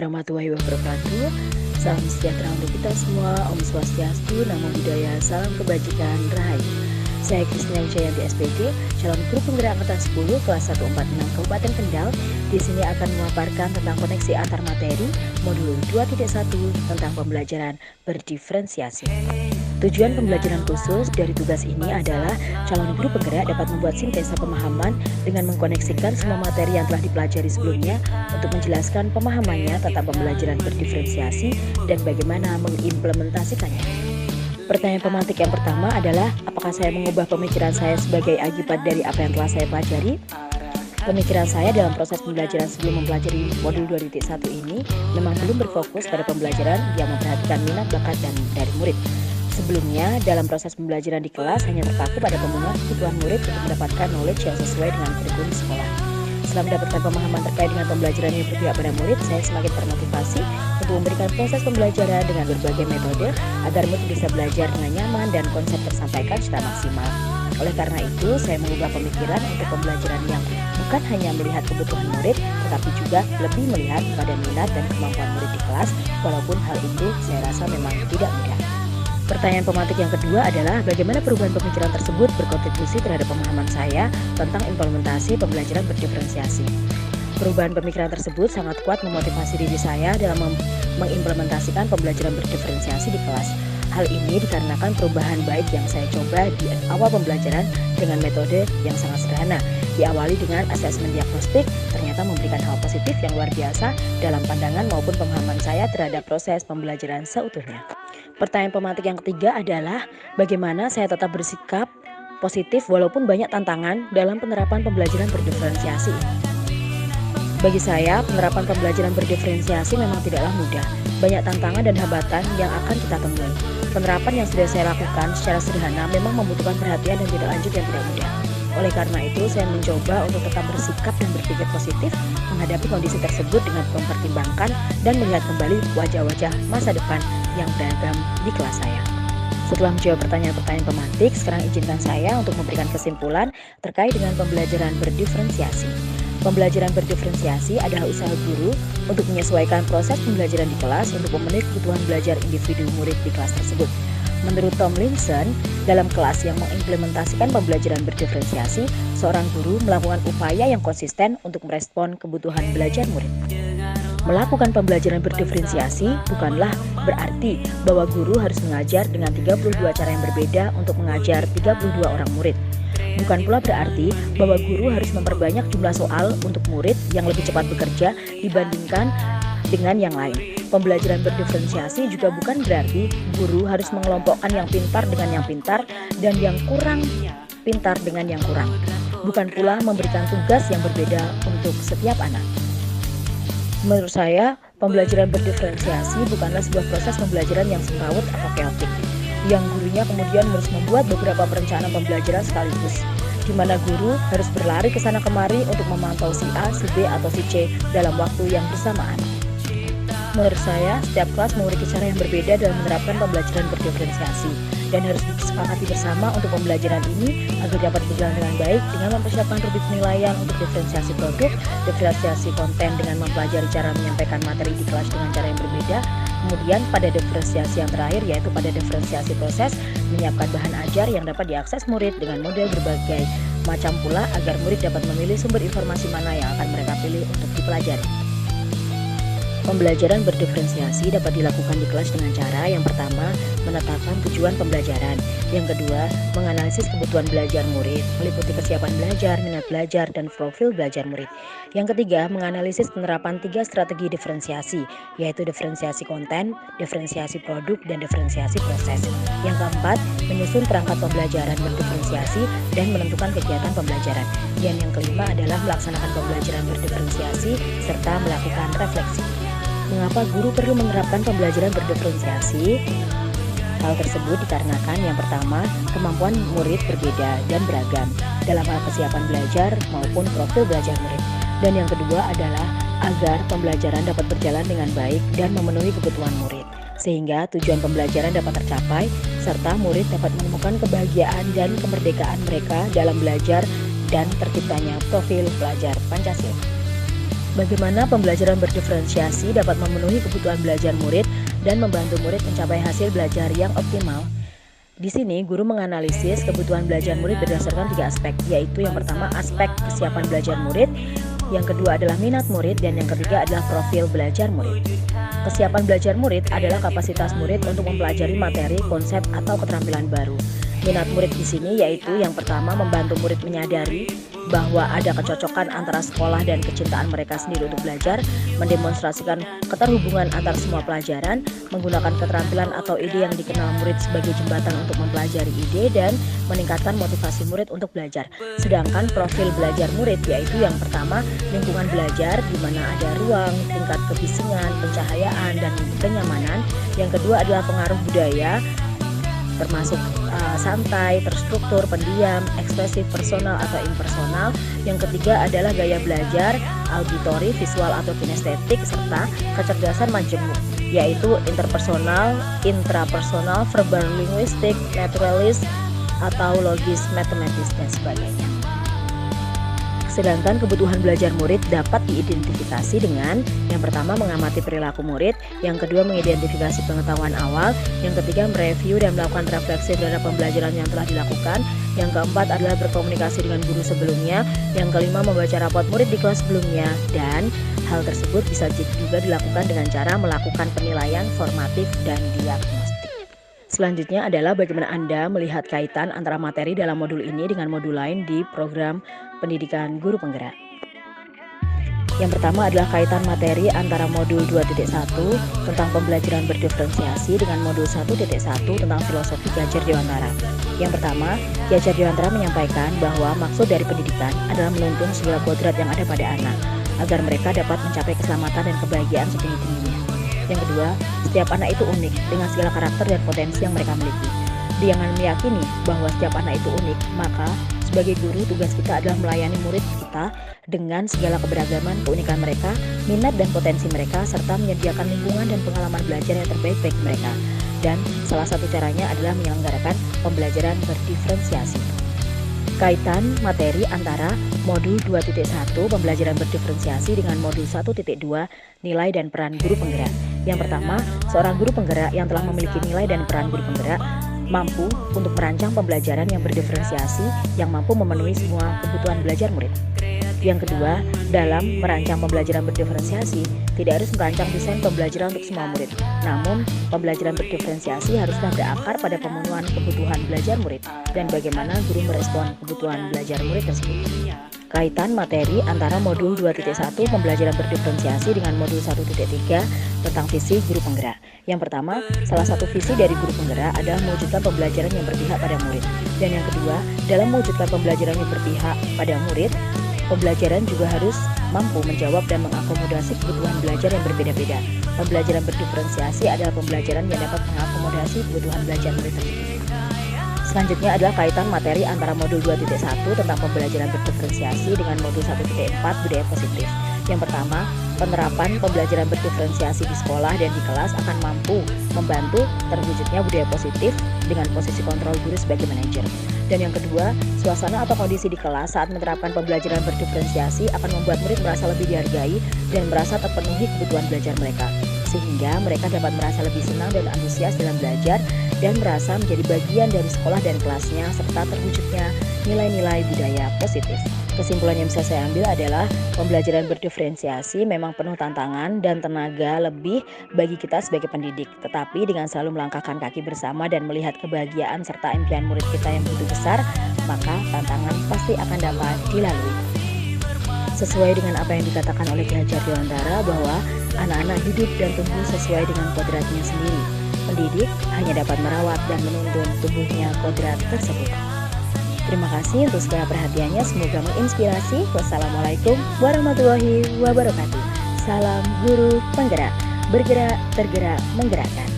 Warahmatullahi wabarakatuh. Salam sejahtera untuk kita semua. Om Swastiastu, Namo Buddhaya, salam kebajikan, rahayu. Saya Kristina Wijayanti SPG, calon guru penggerak angkatan 10 kelas 146 Kabupaten Kendal. Di sini akan memaparkan tentang koneksi antar materi modul 2.1 tentang pembelajaran berdiferensiasi. Tujuan pembelajaran khusus dari tugas ini adalah calon guru penggerak dapat membuat sintesa pemahaman dengan mengkoneksikan semua materi yang telah dipelajari sebelumnya untuk menjelaskan pemahamannya tentang pembelajaran berdiferensiasi dan bagaimana mengimplementasikannya. Pertanyaan pemantik yang pertama adalah, apakah saya mengubah pemikiran saya sebagai akibat dari apa yang telah saya pelajari? Pemikiran saya dalam proses pembelajaran sebelum mempelajari modul 2.1 ini memang belum berfokus pada pembelajaran yang memperhatikan minat, bakat, dan dari murid. Sebelumnya, dalam proses pembelajaran di kelas hanya terpaku pada pemenuhan kebutuhan murid untuk mendapatkan knowledge yang sesuai dengan kurikulum sekolah. Setelah mendapatkan pemahaman terkait dengan pembelajaran yang berpihak pada murid, saya semakin termotivasi untuk memberikan proses pembelajaran dengan berbagai metode agar murid bisa belajar dengan nyaman dan konsep tersampaikan secara maksimal. Oleh karena itu, saya mengubah pemikiran untuk pembelajaran yang bukan hanya melihat kebutuhan murid, tetapi juga lebih melihat pada minat dan kemampuan murid di kelas, walaupun hal itu saya rasa memang tidak mudah. Pertanyaan pemantik yang kedua adalah, bagaimana perubahan pemikiran tersebut berkontribusi terhadap pemahaman saya tentang implementasi pembelajaran berdiferensiasi. Perubahan pemikiran tersebut sangat kuat memotivasi diri saya dalam mengimplementasikan pembelajaran berdiferensiasi di kelas. Hal ini dikarenakan perubahan baik yang saya coba di awal pembelajaran dengan metode yang sangat sederhana. Diawali dengan asesmen diagnostik, ternyata memberikan hal positif yang luar biasa dalam pandangan maupun pemahaman saya terhadap proses pembelajaran seutuhnya. Pertanyaan pemantik yang ketiga adalah, bagaimana saya tetap bersikap positif walaupun banyak tantangan dalam penerapan pembelajaran berdiferensiasi ini. Bagi saya, penerapan pembelajaran berdiferensiasi memang tidaklah mudah. Banyak tantangan dan hambatan yang akan kita temui. Penerapan yang sudah saya lakukan secara sederhana memang membutuhkan perhatian dan tindak lanjut yang tidak mudah. Oleh karena itu, saya mencoba untuk tetap bersikap dan berpikir positif menghadapi kondisi tersebut dengan mempertimbangkan dan melihat kembali wajah-wajah masa depan yang beragam di kelas saya. Setelah menjawab pertanyaan-pertanyaan pemantik, sekarang izinkan saya untuk memberikan kesimpulan terkait dengan pembelajaran berdiferensiasi. Pembelajaran berdiferensiasi adalah usaha guru untuk menyesuaikan proses pembelajaran di kelas untuk memenuhi kebutuhan belajar individu murid di kelas tersebut. Menurut Tomlinson, dalam kelas yang mengimplementasikan pembelajaran berdiferensiasi, seorang guru melakukan upaya yang konsisten untuk merespon kebutuhan belajar murid. Melakukan pembelajaran berdiferensiasi bukanlah berarti bahwa guru harus mengajar dengan 32 cara yang berbeda untuk mengajar 32 orang murid. Bukan pula berarti bahwa guru harus memperbanyak jumlah soal untuk murid yang lebih cepat bekerja dibandingkan dengan yang lain. Pembelajaran berdiferensiasi juga bukan berarti guru harus mengelompokkan yang pintar dengan yang pintar dan yang kurang pintar dengan yang kurang. Bukan pula memberikan tugas yang berbeda untuk setiap anak. Menurut saya, pembelajaran berdiferensiasi bukanlah sebuah proses pembelajaran yang semrawut atau chaotic, yang gurunya kemudian harus membuat beberapa perencanaan pembelajaran sekaligus, di mana guru harus berlari ke sana kemari untuk memantau si A, si B, atau si C dalam waktu yang bersamaan. Menurut saya, setiap kelas memiliki cara yang berbeda dalam menerapkan pembelajaran berdiferensiasi dan harus disepakati bersama untuk pembelajaran ini agar dapat berjalan dengan baik dengan mempersiapkan rubrik penilaian untuk diferensiasi produk, diferensiasi konten dengan mempelajari cara menyampaikan materi di kelas dengan cara yang berbeda. Kemudian pada diferensiasi yang terakhir, yaitu pada diferensiasi proses, menyiapkan bahan ajar yang dapat diakses murid dengan model berbagai macam pula agar murid dapat memilih sumber informasi mana yang akan mereka pilih untuk dipelajari. Pembelajaran berdiferensiasi dapat dilakukan di kelas dengan cara yang pertama, menetapkan tujuan pembelajaran. Yang kedua, menganalisis kebutuhan belajar murid, meliputi kesiapan belajar, minat belajar, dan profil belajar murid. Yang ketiga, menganalisis penerapan 3 strategi diferensiasi, yaitu diferensiasi konten, diferensiasi produk, dan diferensiasi proses. Yang keempat, menyusun perangkat pembelajaran berdiferensiasi dan menentukan kegiatan pembelajaran. Dan yang kelima adalah melaksanakan pembelajaran berdiferensiasi serta melakukan refleksi. Mengapa guru perlu menerapkan pembelajaran berdiferensiasi? Hal tersebut dikarenakan yang pertama, kemampuan murid berbeda dan beragam dalam hal kesiapan belajar maupun profil belajar murid. Dan yang kedua adalah agar pembelajaran dapat berjalan dengan baik dan memenuhi kebutuhan murid, sehingga tujuan pembelajaran dapat tercapai serta murid dapat menemukan kebahagiaan dan kemerdekaan mereka dalam belajar dan terciptanya profil pelajar Pancasila. Bagaimana pembelajaran berdiferensiasi dapat memenuhi kebutuhan belajar murid dan membantu murid mencapai hasil belajar yang optimal. Di sini, guru menganalisis kebutuhan belajar murid berdasarkan 3 aspek, yaitu yang pertama aspek kesiapan belajar murid, yang kedua adalah minat murid, dan yang ketiga adalah profil belajar murid. Kesiapan belajar murid adalah kapasitas murid untuk mempelajari materi, konsep, atau keterampilan baru. Minat murid di sini yaitu yang pertama membantu murid menyadari bahwa ada kecocokan antara sekolah dan kecintaan mereka sendiri untuk belajar, mendemonstrasikan keterhubungan antar semua pelajaran, menggunakan keterampilan atau ide yang dikenal murid sebagai jembatan untuk mempelajari ide, dan meningkatkan motivasi murid untuk belajar. Sedangkan profil belajar murid yaitu yang pertama lingkungan belajar di mana ada ruang, tingkat kebisingan, pencahayaan, dan kenyamanan. Yang kedua adalah pengaruh budaya termasuk santai, terstruktur, pendiam, ekspresif, personal atau impersonal. Yang ketiga adalah gaya belajar, auditori, visual atau kinestetik, serta kecerdasan majemuk, yaitu interpersonal, intrapersonal, verbal linguistik, naturalis atau logis, matematis, dan sebagainya. Sedangkan kebutuhan belajar murid dapat diidentifikasi dengan yang pertama mengamati perilaku murid, yang kedua mengidentifikasi pengetahuan awal, yang ketiga mereview dan melakukan refleksi terhadap pembelajaran yang telah dilakukan, yang keempat adalah berkomunikasi dengan guru sebelumnya, yang kelima membaca rapot murid di kelas sebelumnya, dan hal tersebut bisa juga dilakukan dengan cara melakukan penilaian formatif dan diagnostik. Selanjutnya adalah bagaimana Anda melihat kaitan antara materi dalam modul ini dengan modul lain di program pendidikan guru penggerak. Yang pertama adalah kaitan materi antara modul 2.1 tentang pembelajaran berdiferensiasi dengan modul 1.1 tentang filosofi Ki Hajar Dewantara. Yang pertama, Ki Hajar Dewantara menyampaikan bahwa maksud dari pendidikan adalah menuntun segala kodrat yang ada pada anak agar mereka dapat mencapai keselamatan dan kebahagiaan setinggi-tingginya. Yang kedua, setiap anak itu unik dengan segala karakter dan potensi yang mereka miliki. Dengan meyakini bahwa setiap anak itu unik, maka sebagai guru tugas kita adalah melayani murid kita dengan segala keberagaman, keunikan mereka, minat dan potensi mereka, serta menyediakan lingkungan dan pengalaman belajar yang terbaik bagi mereka. Dan salah satu caranya adalah menyelenggarakan pembelajaran berdiferensiasi. Kaitan materi antara modul 2.1 pembelajaran berdiferensiasi dengan modul 1.2 nilai dan peran guru penggerak. Yang pertama, seorang guru penggerak yang telah memiliki nilai dan peran guru penggerak mampu untuk merancang pembelajaran yang berdiferensiasi yang mampu memenuhi semua kebutuhan belajar murid. Yang kedua, dalam merancang pembelajaran berdiferensiasi, tidak harus merancang desain pembelajaran untuk semua murid. Namun, pembelajaran berdiferensiasi haruslah berakar pada pemenuhan kebutuhan belajar murid dan bagaimana guru merespon kebutuhan belajar murid tersebut. Kaitan materi antara modul 2.1 pembelajaran berdiferensiasi dengan modul 1.3 tentang visi guru penggerak. Yang pertama, salah satu visi dari guru penggerak adalah mewujudkan pembelajaran yang berpihak pada murid. Dan yang kedua, dalam mewujudkan pembelajaran yang berpihak pada murid, pembelajaran juga harus mampu menjawab dan mengakomodasi kebutuhan belajar yang berbeda-beda. Pembelajaran berdiferensiasi adalah pembelajaran yang dapat mengakomodasi kebutuhan belajar murid tersebut. Selanjutnya adalah kaitan materi antara modul 2.1 tentang pembelajaran berdiferensiasi dengan modul 1.4 budaya positif. Yang pertama, penerapan pembelajaran berdiferensiasi di sekolah dan di kelas akan mampu membantu terwujudnya budaya positif dengan posisi kontrol guru sebagai manajer. Dan yang kedua, suasana atau kondisi di kelas saat menerapkan pembelajaran berdiferensiasi akan membuat murid merasa lebih dihargai dan merasa terpenuhi kebutuhan belajar mereka, sehingga mereka dapat merasa lebih senang dan antusias dalam belajar dan merasa menjadi bagian dari sekolah dan kelasnya serta terwujudnya nilai-nilai budaya positif. Kesimpulan yang bisa saya ambil adalah pembelajaran berdiferensiasi memang penuh tantangan dan tenaga lebih bagi kita sebagai pendidik. Tetapi dengan selalu melangkahkan kaki bersama dan melihat kebahagiaan serta impian murid kita yang begitu besar, maka tantangan pasti akan dapat dilalui. Sesuai dengan apa yang dikatakan oleh Ki Hajar Dewantara bahwa anak-anak hidup dan tumbuh sesuai dengan kodratnya sendiri. Pendidik hanya dapat merawat dan menuntun tumbuhnya kodrat tersebut. Terima kasih untuk segala perhatiannya, semoga menginspirasi. Wassalamualaikum warahmatullahi wabarakatuh. Salam guru penggerak, bergerak, tergerak, menggerakkan.